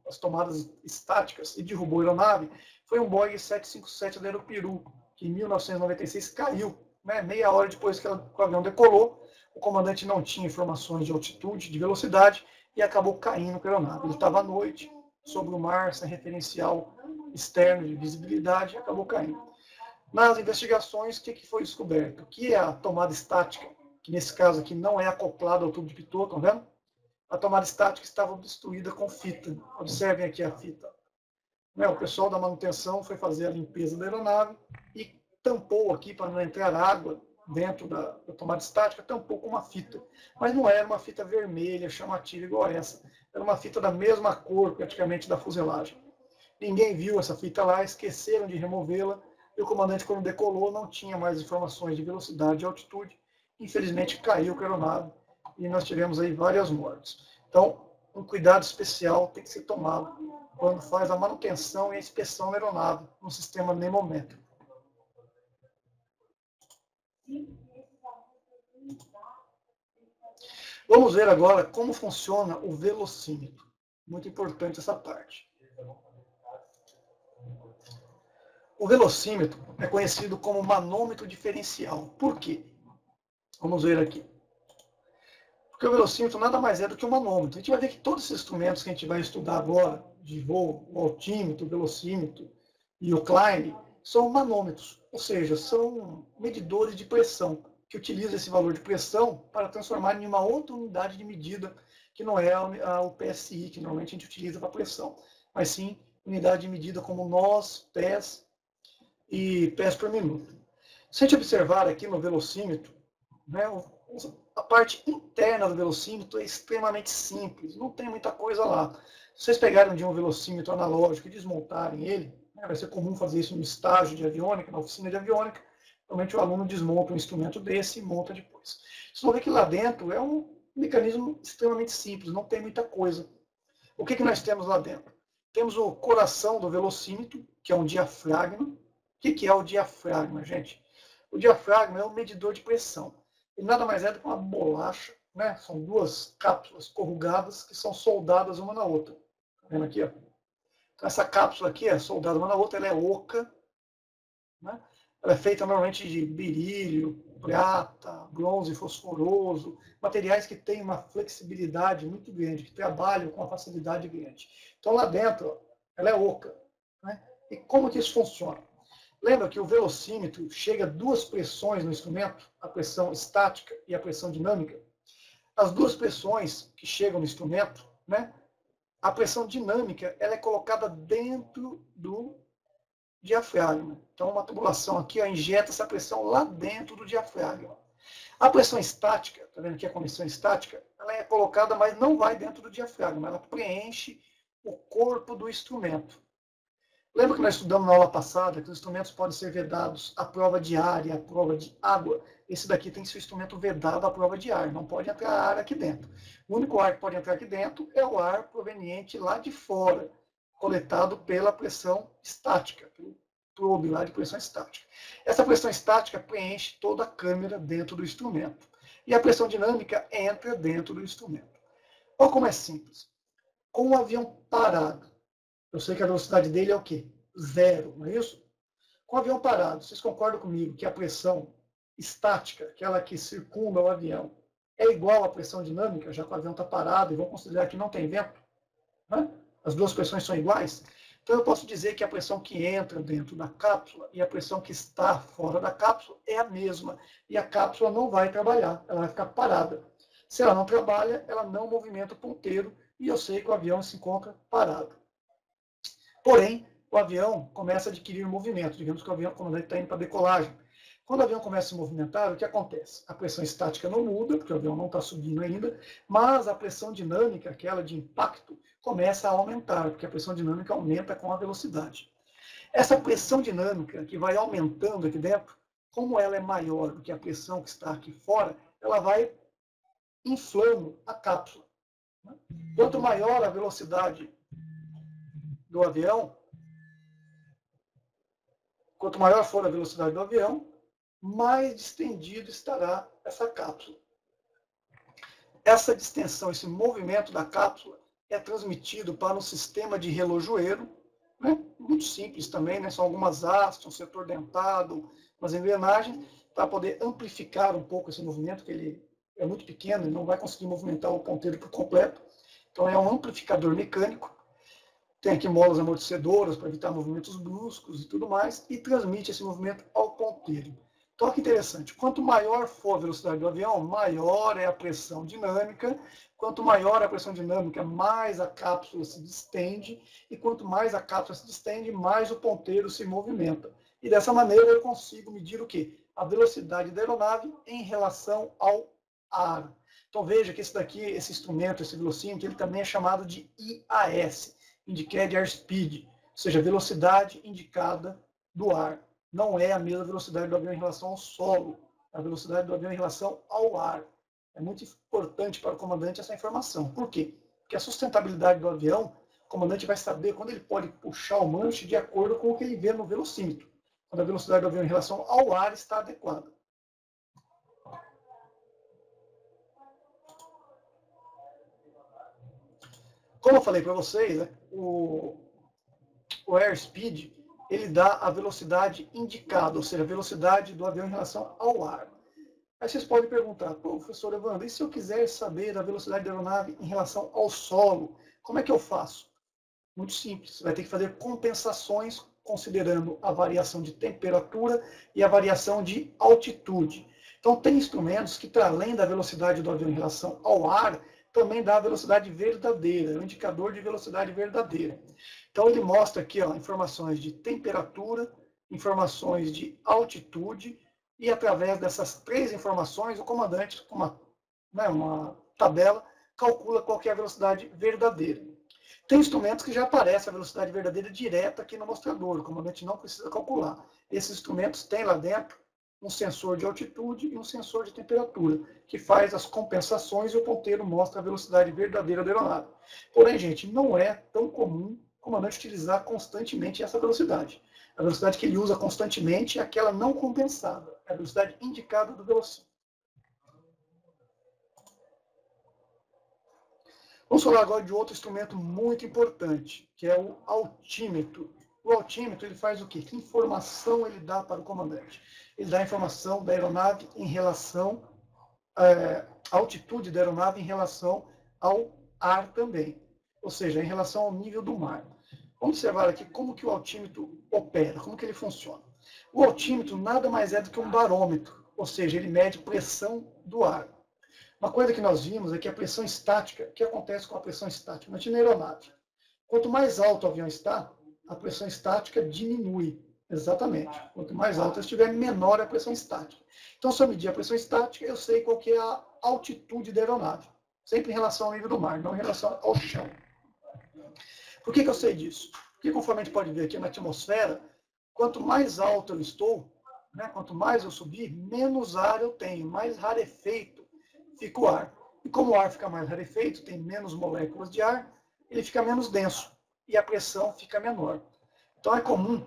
as tomadas estáticas e derrubou a aeronave, foi um Boeing 757 da Aeroperu, que em 1996 caiu, né, meia hora depois que o avião decolou. O comandante não tinha informações de altitude, de velocidade, e acabou caindo com a aeronave. Ele estava à noite, sobre o mar, sem referencial externo de visibilidade, e acabou caindo. Nas investigações, o que foi descoberto? Que a tomada estática, que nesse caso aqui não é acoplada ao tubo de pitot, estão vendo? A tomada estática estava obstruída com fita. Observem aqui a fita. O pessoal da manutenção foi fazer a limpeza da aeronave e tampou aqui, para não entrar água dentro da tomada estática, tampou com uma fita. Mas não era uma fita vermelha, chamativa igual essa. Era uma fita da mesma cor, praticamente, da fuselagem. Ninguém viu essa fita lá, esqueceram de removê-la. E o comandante, quando decolou, não tinha mais informações de velocidade e altitude. Infelizmente, caiu com a aeronave e nós tivemos aí várias mortes. Então, um cuidado especial tem que ser tomado quando faz a manutenção e a inspeção da aeronave no sistema nemômetro. Vamos ver agora como funciona o velocímetro. Muito importante essa parte. O velocímetro é conhecido como manômetro diferencial. Por quê? Vamos ver aqui. Porque o velocímetro nada mais é do que um manômetro. A gente vai ver que todos esses instrumentos que a gente vai estudar agora, de voo, o altímetro, o velocímetro e o climb, são manômetros, ou seja, são medidores de pressão, que utilizam esse valor de pressão para transformar em uma outra unidade de medida, que não é o PSI, que normalmente a gente utiliza para pressão, mas sim unidade de medida como nós, pés e pés por minuto. Se a gente observar aqui no velocímetro, né, a parte interna do velocímetro é extremamente simples, não tem muita coisa lá. Se vocês pegarem de um velocímetro analógico e desmontarem ele, né, vai ser comum fazer isso no estágio de aviônica, na oficina de aviônica, Normalmente o aluno desmonta um instrumento desse e monta depois. Vocês vão ver que lá dentro é um mecanismo extremamente simples, não tem muita coisa. O que nós temos lá dentro? Temos o coração do velocímetro, que é um diafragma. O que é o diafragma, gente? O diafragma é um medidor de pressão. Ele nada mais é do que uma bolacha, né? São duas cápsulas corrugadas que são soldadas uma na outra. Tá vendo aqui? Ó? Então, essa cápsula aqui é soldada uma na outra, ela é oca, né? Ela é feita normalmente de berílio, prata, bronze fosforoso, materiais que têm uma flexibilidade muito grande, que trabalham com uma facilidade grande. Então lá dentro, ó, ela é oca. Né? E como que isso funciona? Lembra que o velocímetro chega a duas pressões no instrumento, a pressão estática e a pressão dinâmica? As duas pressões que chegam no instrumento, né? A pressão dinâmica ela é colocada dentro do diafragma. Então, uma tubulação aqui ó, injeta essa pressão lá dentro do diafragma. A pressão estática, está vendo aqui a condição estática, ela é colocada, mas não vai dentro do diafragma, ela preenche o corpo do instrumento. Lembra que nós estudamos na aula passada que os instrumentos podem ser vedados à prova de ar e à prova de água? Esse daqui tem que ser o instrumento vedado à prova de ar, não pode entrar ar aqui dentro. O único ar que pode entrar aqui dentro é o ar proveniente lá de fora, coletado pela pressão estática, pelo probe lá de pressão estática. Essa pressão estática preenche toda a câmera dentro do instrumento. E a pressão dinâmica entra dentro do instrumento. Olha como é simples. Com o avião parado, eu sei que a velocidade dele é o quê? Zero, não é isso? Com o avião parado, vocês concordam comigo que a pressão estática, aquela que circunda o avião, é igual à pressão dinâmica, já que o avião está parado e vamos considerar que não tem vento? Né? As duas pressões são iguais? Então eu posso dizer que a pressão que entra dentro da cápsula e a pressão que está fora da cápsula é a mesma. E a cápsula não vai trabalhar, ela vai ficar parada. Se ela não trabalha, ela não movimenta o ponteiro e eu sei que o avião se encontra parado. Porém, o avião começa a adquirir movimento. Digamos que o avião, quando ele está indo para decolagem. Quando o avião começa a se movimentar, o que acontece? A pressão estática não muda, porque o avião não está subindo ainda, mas a pressão dinâmica, aquela de impacto, começa a aumentar, porque a pressão dinâmica aumenta com a velocidade. Essa pressão dinâmica que vai aumentando aqui dentro, como ela é maior do que a pressão que está aqui fora, ela vai inflando a cápsula. Quanto maior a velocidade do avião, quanto maior for a velocidade do avião, mais distendido estará essa cápsula. Essa distensão, esse movimento da cápsula é transmitido para um sistema de relojoeiro, né? Muito simples também, né? São algumas hastes, um setor dentado, umas engrenagens, para poder amplificar um pouco esse movimento, que ele é muito pequeno, ele não vai conseguir movimentar o ponteiro por completo. Então é um amplificador mecânico. Tem aqui molas amortecedoras para evitar movimentos bruscos e tudo mais, e transmite esse movimento ao ponteiro. Então, olha que interessante. Quanto maior for a velocidade do avião, maior é a pressão dinâmica. Quanto maior a pressão dinâmica, mais a cápsula se distende. E quanto mais a cápsula se distende, mais o ponteiro se movimenta. E dessa maneira eu consigo medir o quê? A velocidade da aeronave em relação ao ar. Então veja que esse daqui, esse instrumento, esse velocímetro, ele também é chamado de IAS. Indicated Airspeed, ou seja, velocidade indicada do ar. Não é a mesma velocidade do avião em relação ao solo, é a velocidade do avião em relação ao ar. É muito importante para o comandante essa informação. Por quê? Porque a sustentabilidade do avião, o comandante vai saber quando ele pode puxar o manche de acordo com o que ele vê no velocímetro, quando a velocidade do avião em relação ao ar está adequada. Como eu falei para vocês, né, o airspeed, ele dá a velocidade indicada, ou seja, a velocidade do avião em relação ao ar. Aí vocês podem perguntar, professor Evandro, e se eu quiser saber a velocidade da aeronave em relação ao solo, como é que eu faço? Muito simples, você vai ter que fazer compensações considerando a variação de temperatura e a variação de altitude. Então tem instrumentos que, para além da velocidade do avião em relação ao ar, também dá a velocidade verdadeira, é um indicador de velocidade verdadeira. Então ele mostra aqui ó, informações de temperatura, informações de altitude, e através dessas três informações, o comandante, com uma tabela, calcula qual é a velocidade verdadeira. Tem instrumentos que já aparece a velocidade verdadeira direta aqui no mostrador, o comandante não precisa calcular. Esses instrumentos têm lá dentro um sensor de altitude e um sensor de temperatura, que faz as compensações e o ponteiro mostra a velocidade verdadeira da aeronave. Porém, gente, não é tão comum o comandante utilizar constantemente essa velocidade. A velocidade que ele usa constantemente é aquela não compensada, é a velocidade indicada do velocímetro. Vamos falar agora de outro instrumento muito importante, que é o altímetro. O altímetro ele faz o quê? Que informação ele dá para o comandante? Ele dá a informação da aeronave em relação à altitude da aeronave em relação ao ar também, ou seja, em relação ao nível do mar. Vamos observar aqui como que o altímetro opera, como que ele funciona. O altímetro nada mais é do que um barômetro, ou seja, ele mede pressão do ar. Uma coisa que nós vimos é que a pressão estática, o que acontece com a pressão estática? Imagina a aeronave. Quanto mais alto o avião está, a pressão estática diminui. Exatamente. Quanto mais alto estiver, menor é a pressão estática. Então, se eu medir a pressão estática, eu sei qual que é a altitude da aeronave. Sempre em relação ao nível do mar, não em relação ao chão. Por que eu sei disso? Porque, conforme a gente pode ver aqui na atmosfera, quanto mais alto eu estou, né, quanto mais eu subir, menos ar eu tenho, mais rarefeito fica o ar. E como o ar fica mais rarefeito, tem menos moléculas de ar, ele fica menos denso e a pressão fica menor. Então é comum,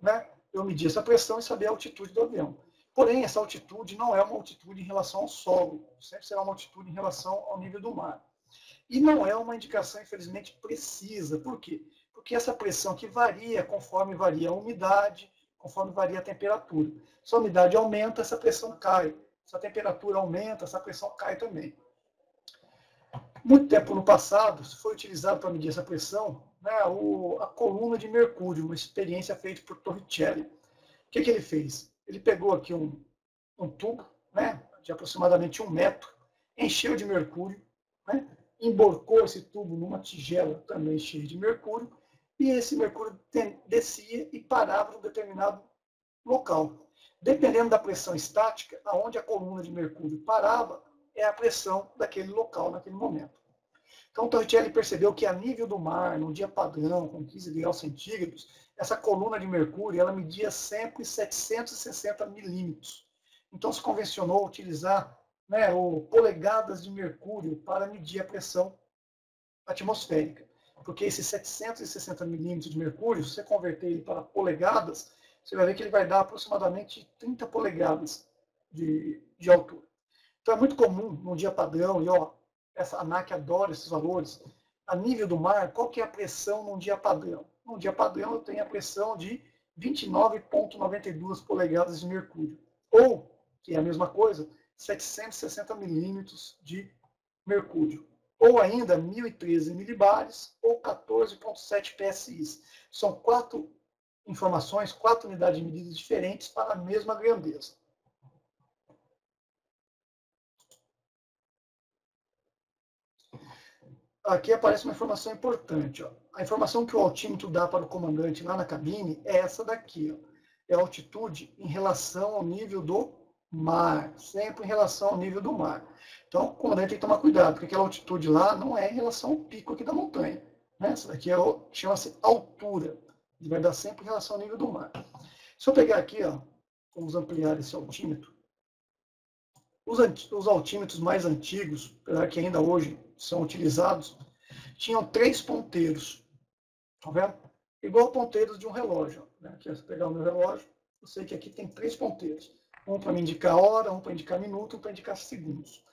né, eu medir essa pressão e saber a altitude do avião. Porém, essa altitude não é uma altitude em relação ao solo, sempre será uma altitude em relação ao nível do mar. E não é uma indicação, infelizmente, precisa. Por quê? Porque essa pressão que varia conforme varia a umidade, conforme varia a temperatura. Se a umidade aumenta, essa pressão cai. Se a temperatura aumenta, essa pressão cai também. Muito tempo no passado, foi utilizado para medir essa pressão, né, a coluna de mercúrio, uma experiência feita por Torricelli. O que ele fez? Ele pegou aqui um tubo, né, de aproximadamente 1 metro, encheu de mercúrio, né, emborcou esse tubo numa tigela também cheia de mercúrio, e esse mercúrio descia e parava em um determinado local. Dependendo da pressão estática, aonde a coluna de mercúrio parava, é a pressão daquele local naquele momento. Então, o Torricelli percebeu que a nível do mar, num dia padrão, com 15 graus centígrados, essa coluna de mercúrio ela media sempre 760 milímetros. Então, se convencionou utilizar, né, polegadas de mercúrio para medir a pressão atmosférica. Porque esses 760 milímetros de mercúrio, se você converter ele para polegadas, você vai ver que ele vai dar aproximadamente 30 polegadas de altura. Então é muito comum, num dia padrão, e ó, essa ANAC adora esses valores, a nível do mar, qual que é a pressão num dia padrão? Num dia padrão eu tenho a pressão de 29,92 polegadas de mercúrio. Ou, que é a mesma coisa, 760 milímetros de mercúrio. Ou ainda 1.013 milibares ou 14,7 PSI. São 4 informações, 4 unidades de medidas diferentes para a mesma grandeza. Aqui aparece uma informação importante. Ó. A informação que o altímetro dá para o comandante lá na cabine é essa daqui. Ó. É a altitude em relação ao nível do mar. Sempre em relação ao nível do mar. Então, o comandante tem que tomar cuidado, porque aquela altitude lá não é em relação ao pico aqui da montanha. Né? Essa daqui chama-se altura. Ele vai dar sempre em relação ao nível do mar. Se eu pegar aqui, ó, vamos ampliar esse altímetro. Os altímetros mais antigos, que ainda hoje são utilizados, tinham 3 ponteiros. Tá vendo? Igual ponteiros de um relógio. Né? Aqui, se eu pegar o meu relógio, eu sei que aqui tem 3 ponteiros. Um para me indicar hora, um para indicar minuto, um para indicar segundos.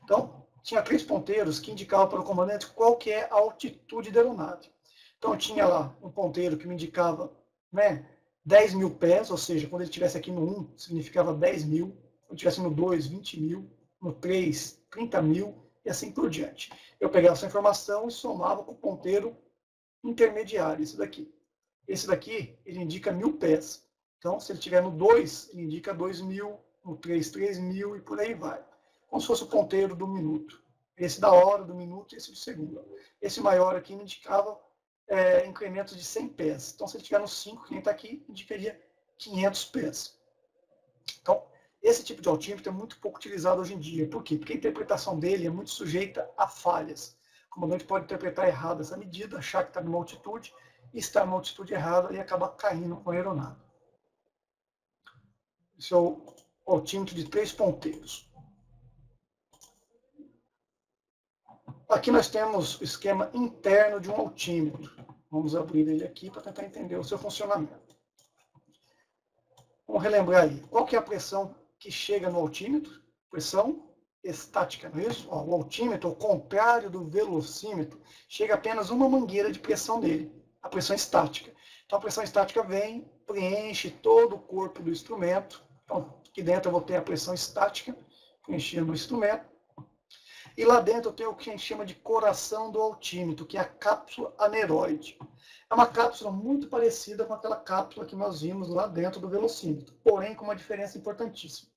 Então, tinha 3 ponteiros que indicavam para o comandante qual que é a altitude da aeronave. Então, eu tinha lá um ponteiro que me indicava, né, 10 mil pés, ou seja, quando ele estivesse aqui no 1, significava 10 mil. Quando estivesse no 2, 20 mil. No 3, 30 mil. E assim por diante. Eu pegava essa informação e somava com o ponteiro intermediário, esse daqui. Esse daqui, ele indica 1.000 pés. Então, se ele estiver no 2, ele indica 2.000, no 3, 3.000 e por aí vai. Como se fosse o ponteiro do minuto. Esse da hora, do minuto e esse do segundo. Esse maior aqui me indicava incrementos de 100 pés. Então, se ele estiver no 5, quem está aqui, indicaria 500 pés. Então, esse tipo de altímetro é muito pouco utilizado hoje em dia. Por quê? Porque a interpretação dele é muito sujeita a falhas. O comandante pode interpretar errado essa medida, achar que está numa altitude, e estar numa altitude errada e acabar caindo com a aeronave. Deixa eu altímetro de 3 ponteiros. Aqui nós temos o esquema interno de um altímetro. Vamos abrir ele aqui para tentar entender o seu funcionamento. Vamos relembrar aí. Qual que é a pressão que chega no altímetro? Pressão estática, não é isso? Ó, o altímetro, ao contrário do velocímetro, chega apenas uma mangueira de pressão nele, a pressão estática. Então a pressão estática vem, preenche todo o corpo do instrumento. Então aqui dentro eu vou ter a pressão estática preenchendo o instrumento. E lá dentro eu tenho o que a gente chama de coração do altímetro, que é a cápsula aneroide. É uma cápsula muito parecida com aquela cápsula que nós vimos lá dentro do velocímetro, porém com uma diferença importantíssima.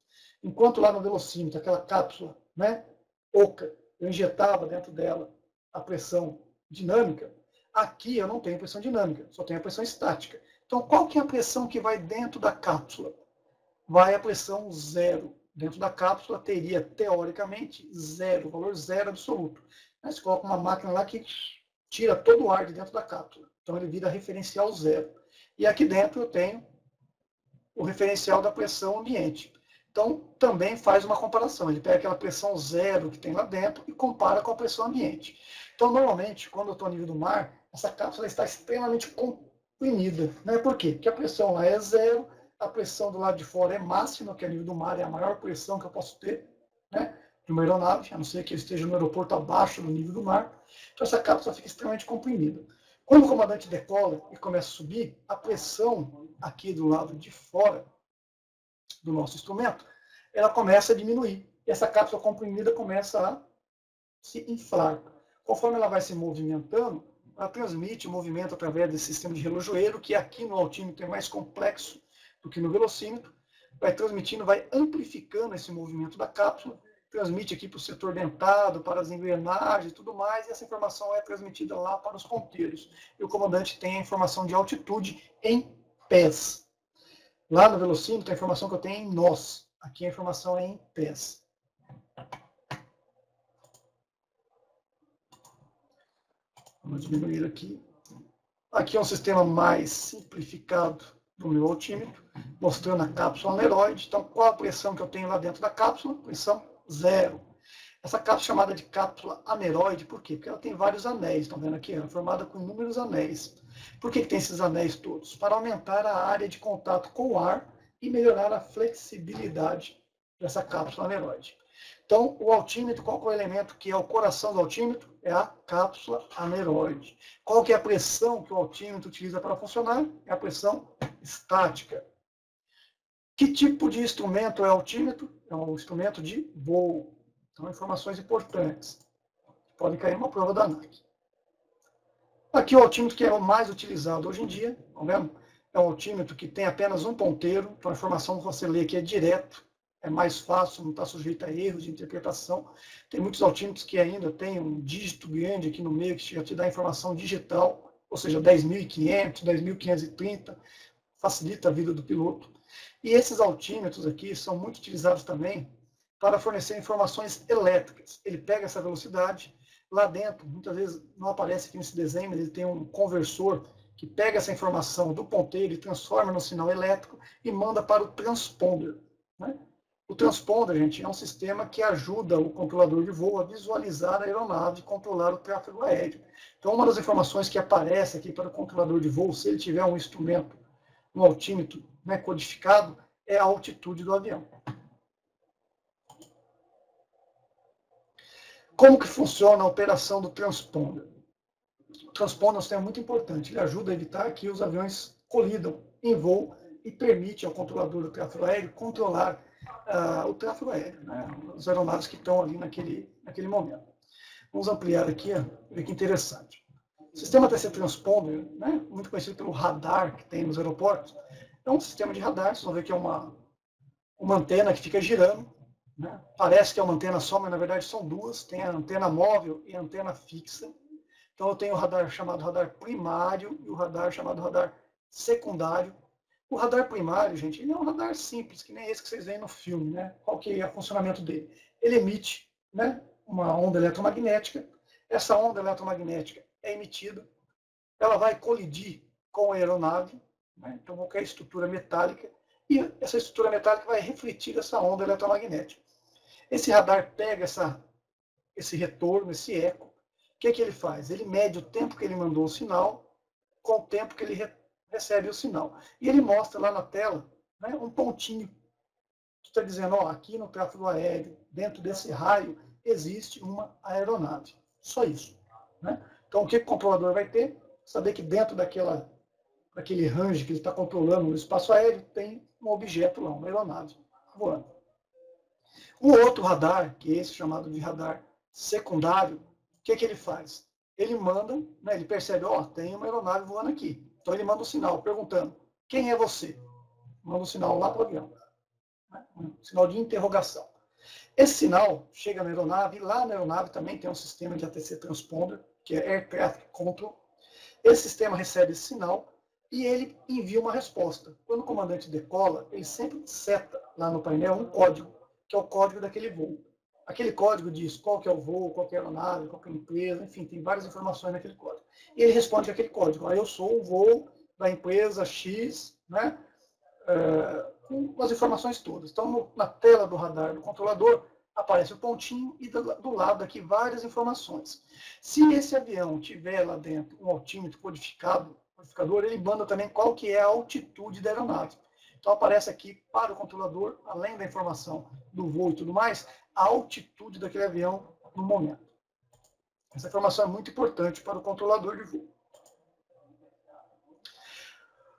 Enquanto lá no velocímetro, aquela cápsula, né, oca, eu injetava dentro dela a pressão dinâmica, aqui eu não tenho pressão dinâmica, só tenho a pressão estática. Então, qual que é a pressão que vai dentro da cápsula? Vai a pressão zero. Dentro da cápsula teria, teoricamente, zero, valor zero absoluto. Mas coloca uma máquina lá que tira todo o ar de dentro da cápsula. Então ele vira referencial zero. E aqui dentro eu tenho o referencial da pressão ambiente. Então também faz uma comparação. Ele pega aquela pressão zero que tem lá dentro e compara com a pressão ambiente. Então normalmente, quando eu estou a nível do mar, essa cápsula está extremamente comprimida. Né? Por quê? Porque a pressão lá é zero, a pressão do lado de fora é máxima, que a nível do mar é a maior pressão que eu posso ter, né, de uma aeronave, a não ser que eu esteja no aeroporto abaixo do nível do mar. Então essa cápsula fica extremamente comprimida. Quando o comandante decola e começa a subir, a pressão aqui do lado de fora do nosso instrumento, ela começa a diminuir. E essa cápsula comprimida começa a se inflar. Conforme ela vai se movimentando, ela transmite o movimento através desse sistema de relojoeiro, que aqui no altímetro é mais complexo do que no velocímetro, vai transmitindo, vai amplificando esse movimento da cápsula, transmite aqui para o setor dentado, para as engrenagens e tudo mais, e essa informação é transmitida lá para os ponteiros. E o comandante tem a informação de altitude em pés. Lá no velocímetro, a informação que eu tenho é em nós. Aqui a informação é em pés. Vamos diminuir aqui. Aqui é um sistema mais simplificado do meu altímetro, mostrando a cápsula aneroide. Então, qual a pressão que eu tenho lá dentro da cápsula? Pressão zero. Essa cápsula é chamada de cápsula aneroide, por quê? Porque ela tem vários anéis, estão vendo aqui? Ela é formada com inúmeros anéis. Por que tem esses anéis todos? Para aumentar a área de contato com o ar e melhorar a flexibilidade dessa cápsula aneroide. Então, o altímetro, qual é o elemento que é o coração do altímetro? É a cápsula aneroide. Qual que é a pressão que o altímetro utiliza para funcionar? É a pressão estática. Que tipo de instrumento é o altímetro? É um instrumento de voo. Então, informações importantes. Pode cair uma prova da ANAC. Aqui o altímetro que é o mais utilizado hoje em dia, tá vendo? É um altímetro que tem apenas um ponteiro, então a informação que você lê aqui é direto, é mais fácil, não está sujeito a erros de interpretação. Tem muitos altímetros que ainda tem um dígito grande aqui no meio, que já te dá informação digital, ou seja, 10.500, 10.530, facilita a vida do piloto. E esses altímetros aqui são muito utilizados também para fornecer informações elétricas. Ele pega essa velocidade, lá dentro, muitas vezes não aparece aqui nesse desenho, mas ele tem um conversor que pega essa informação do ponteiro e transforma no sinal elétrico e manda para o transponder. Né? O transponder, gente, é um sistema que ajuda o controlador de voo a visualizar a aeronave e controlar o tráfego aéreo. Então, uma das informações que aparece aqui para o controlador de voo, se ele tiver um instrumento, um altímetro, né, codificado, é a altitude do avião. Como que funciona a operação do transponder? O transponder é um sistema muito importante. Ele ajuda a evitar que os aviões colidam em voo e permite ao controlador do tráfego aéreo controlar o tráfego aéreo, né? As aeronaves que estão ali naquele momento. Vamos ampliar aqui, olha que interessante. O sistema TC Transponder, né, muito conhecido pelo radar que tem nos aeroportos, é um sistema de radar. Vocês vão ver que é uma antena que fica girando. Né? Parece que é uma antena só, mas na verdade são duas. Tem a antena móvel e a antena fixa. Então eu tenho o radar chamado radar primário e o radar chamado radar secundário. O radar primário, gente, ele é um radar simples, que nem esse que vocês veem no filme. Né? Qual que é o funcionamento dele? Ele emite, né, uma onda eletromagnética. Essa onda eletromagnética é emitida, ela vai colidir com a aeronave, né? Então qualquer estrutura metálica, e essa estrutura metálica vai refletir essa onda eletromagnética. Esse radar pega esse retorno, esse eco. O que é que ele faz? Ele mede o tempo que ele mandou o sinal com o tempo que ele recebe o sinal. E ele mostra lá na tela, né, um pontinho que está dizendo, ó, aqui no tráfego aéreo, dentro desse raio, existe uma aeronave. Só isso. Né? Então, o que o controlador vai ter? Saber que dentro daquele range que ele está controlando no espaço aéreo, tem um objeto lá, uma aeronave voando. O outro radar, que é esse chamado de radar secundário, o que é que ele faz? Ele manda, né, ele percebe, ó, tem uma aeronave voando aqui. Então ele manda um sinal perguntando, quem é você? Manda um sinal lá para o avião. Né? Um sinal de interrogação. Esse sinal chega na aeronave, e lá na aeronave também tem um sistema de ATC Transponder, que é Air Traffic Control. Esse sistema recebe esse sinal e ele envia uma resposta. Quando o comandante decola, ele sempre seta lá no painel um código, que é o código daquele voo. Aquele código diz qual que é o voo, qual que é a aeronave, qual que é a empresa, enfim, tem várias informações naquele código. E ele responde aquele código. Eu sou o voo da empresa X, né, com as informações todas. Então, na tela do radar do controlador, aparece o pontinho e do lado aqui várias informações. Se esse avião tiver lá dentro um altímetro codificador, ele manda também qual que é a altitude da aeronave. Então aparece aqui para o controlador, além da informação do voo e tudo mais, a altitude daquele avião no momento. Essa informação é muito importante para o controlador de voo.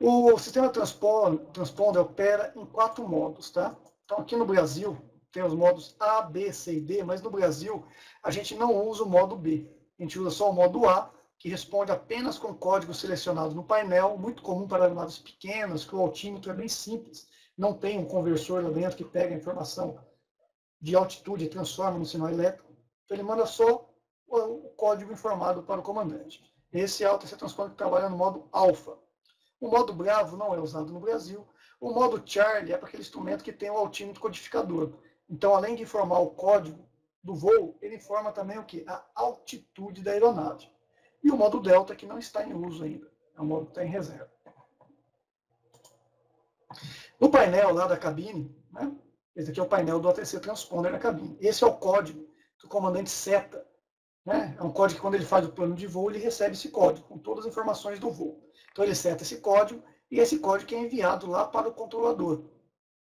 O sistema Transponder opera em 4 modos. Tá? Então aqui no Brasil tem os modos A, B, C e D, mas no Brasil a gente não usa o modo B. A gente usa só o modo A, que responde apenas com código selecionado no painel, muito comum para aeronaves pequenas, que o altímetro é bem simples, não tem um conversor lá dentro que pega a informação de altitude e transforma no sinal elétrico. Então ele manda só o código informado para o comandante. Esse é o ATC Transponder que trabalha no modo alfa. O modo Bravo não é usado no Brasil. O modo Charlie é para aquele instrumento que tem o altímetro codificador. Então, além de informar o código do voo, ele informa também o quê? A altitude da aeronave. E o modo Delta, que não está em uso ainda. É um modo que está em reserva. No painel lá da cabine, né? Esse aqui é o painel do ATC Transponder na cabine. Esse é o código que o comandante seta. Né? É um código que, quando ele faz o plano de voo, ele recebe esse código, com todas as informações do voo. Então, ele seta esse código, e esse código é enviado lá para o controlador,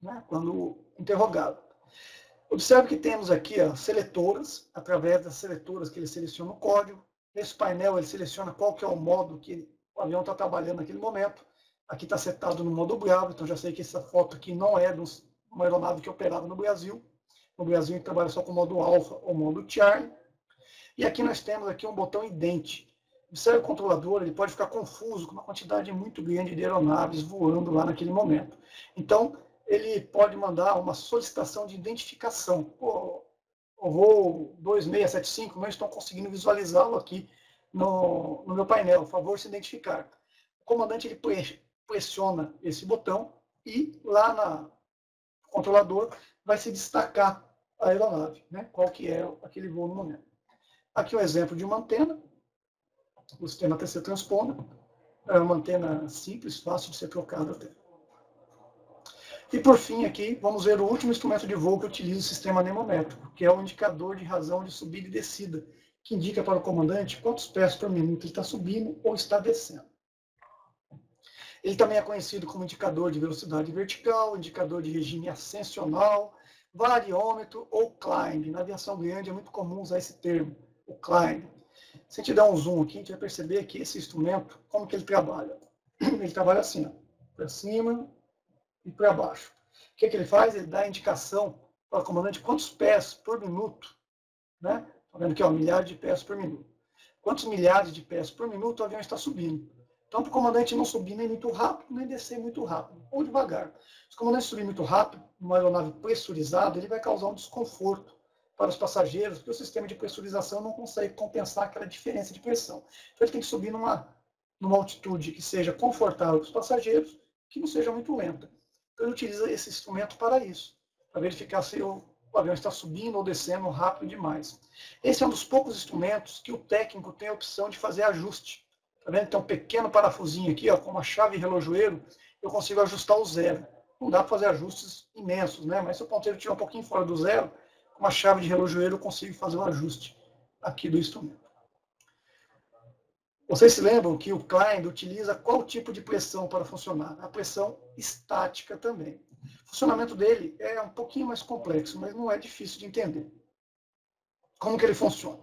né? Quando interrogado. Observe que temos aqui seletoras, através das seletoras que ele seleciona o código. Nesse painel ele seleciona qual que é o modo que o avião está trabalhando naquele momento. Aqui está setado no modo Bravo, então já sei que essa foto aqui não é de uma aeronave que operava no Brasil. No Brasil ele trabalha só com o modo Alpha ou modo Charlie. E aqui nós temos aqui um botão idente. Observe o controlador, ele pode ficar confuso com uma quantidade muito grande de aeronaves voando lá naquele momento. Então, ele pode mandar uma solicitação de identificação. Pô, o voo 2675, não estou conseguindo visualizá-lo aqui no meu painel. Por favor, se identificar. O comandante ele pressiona esse botão e lá no controlador vai se destacar a aeronave, né? Qual que é aquele voo no momento. Aqui um exemplo de uma antena, o sistema ATC Transponder. É uma antena simples, fácil de ser trocada até. E por fim aqui, vamos ver o último instrumento de voo que utiliza o sistema anemométrico, que é o indicador de razão de subida e descida, que indica para o comandante quantos pés por minuto ele está subindo ou está descendo. Ele também é conhecido como indicador de velocidade vertical, indicador de regime ascensional, variômetro ou climb. Na aviação grande é muito comum usar esse termo, o climb. Se a gente der um zoom aqui, a gente vai perceber que esse instrumento, como que ele trabalha? Ele trabalha assim, para cima e para baixo. O que ele faz? Ele dá a indicação para o comandante quantos pés por minuto, né? Está vendo aqui, ó, milhares de pés por minuto. Quantos milhares de pés por minuto o avião está subindo? Então, para o comandante não subir nem muito rápido, nem descer muito rápido, ou devagar. Se o comandante subir muito rápido, numa aeronave pressurizada, ele vai causar um desconforto para os passageiros, porque o sistema de pressurização não consegue compensar aquela diferença de pressão. Então, ele tem que subir numa altitude que seja confortável para os passageiros, que não seja muito lenta. Então, ele utiliza esse instrumento para isso, para verificar se o avião está subindo ou descendo rápido demais. Esse é um dos poucos instrumentos que o técnico tem a opção de fazer ajuste. Está vendo? Tem um pequeno parafusinho aqui, ó, com uma chave relojoeiro, eu consigo ajustar o zero. não dá para fazer ajustes imensos, né? Mas se o ponteiro estiver um pouquinho fora do zero, com uma chave de relojoeiro eu consigo fazer o ajuste aqui do instrumento. Vocês se lembram que o Klein utiliza qual tipo de pressão para funcionar? A pressão estática também. O funcionamento dele é um pouquinho mais complexo, mas não é difícil de entender. Como que ele funciona?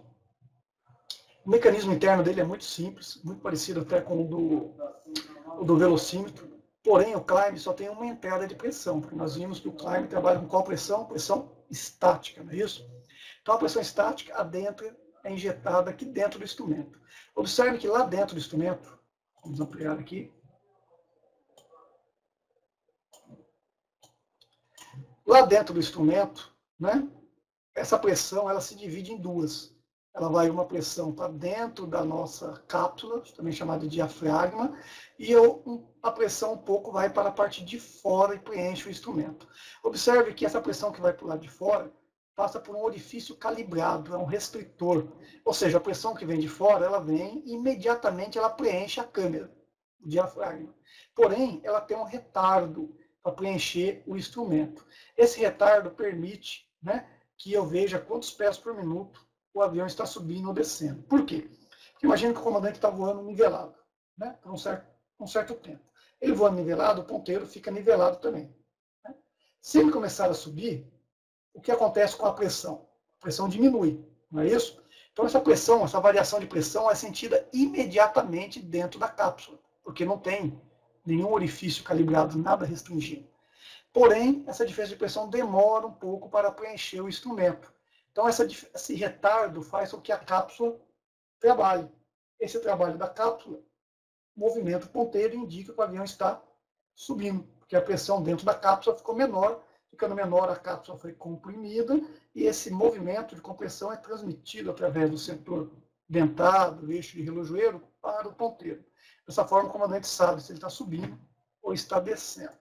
O mecanismo interno dele é muito simples, muito parecido até com o do velocímetro, porém o Klein só tem uma entrada de pressão, porque nós vimos que o Klein trabalha com qual pressão? Pressão estática, não é isso? Então a pressão estática adentra, é injetada aqui dentro do instrumento. Observe que lá dentro do instrumento, vamos ampliar aqui, lá dentro do instrumento, né, essa pressão ela se divide em duas. Ela vai uma pressão para dentro da nossa cápsula, também chamada de diafragma, e a pressão um pouco vai para a parte de fora e preenche o instrumento. Observe que essa pressão que vai para o lado de fora passa por um orifício calibrado, é um restritor. Ou seja, a pressão que vem de fora, ela vem e imediatamente ela preenche a câmera, o diafragma. Porém, ela tem um retardo para preencher o instrumento. Esse retardo permite, né, que eu veja quantos pés por minuto o avião está subindo ou descendo. Por quê? Porque imagina que o comandante está voando nivelado, né, por um certo tempo. Ele voando nivelado, o ponteiro fica nivelado também. Né? Se ele começar a subir, o que acontece com a pressão? A pressão diminui, não é isso? Então essa pressão, essa variação de pressão é sentida imediatamente dentro da cápsula, porque não tem nenhum orifício calibrado, nada restringido. Porém, essa diferença de pressão demora um pouco para preencher o instrumento. Então esse retardo faz com que a cápsula trabalhe. Esse trabalho da cápsula, movimento ponteiro, indica que o avião está subindo, porque a pressão dentro da cápsula ficou menor. Ficando menor, a cápsula foi comprimida e esse movimento de compressão é transmitido através do setor dentado, eixo de relojoeiro, para o ponteiro. Dessa forma, o comandante sabe se ele está subindo ou está descendo.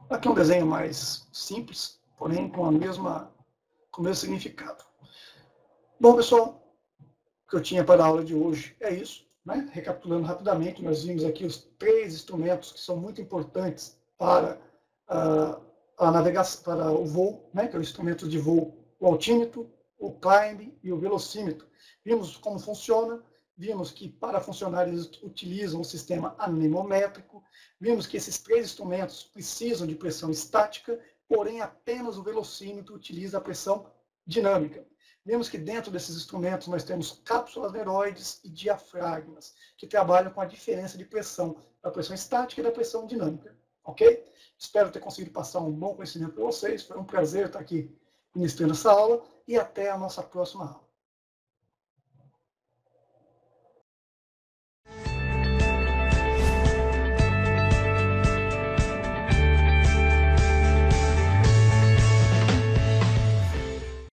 Aqui um desenho mais simples, porém com o mesmo significado. Bom, pessoal, o que eu tinha para a aula de hoje é isso. Né? Recapitulando rapidamente, nós vimos aqui os 3 instrumentos que são muito importantes para a navegação, para o voo, né, que é o instrumento de voo, o altímetro, o climb e o velocímetro. Vimos como funciona, vimos que para funcionar eles utilizam o sistema anemométrico, vimos que esses 3 instrumentos precisam de pressão estática, porém apenas o velocímetro utiliza a pressão dinâmica. Vimos que dentro desses instrumentos nós temos cápsulas neroides e diafragmas, que trabalham com a diferença de pressão, da pressão estática e da pressão dinâmica. Ok? Espero ter conseguido passar um bom conhecimento para vocês. Foi um prazer estar aqui ministrando essa aula e até a nossa próxima aula.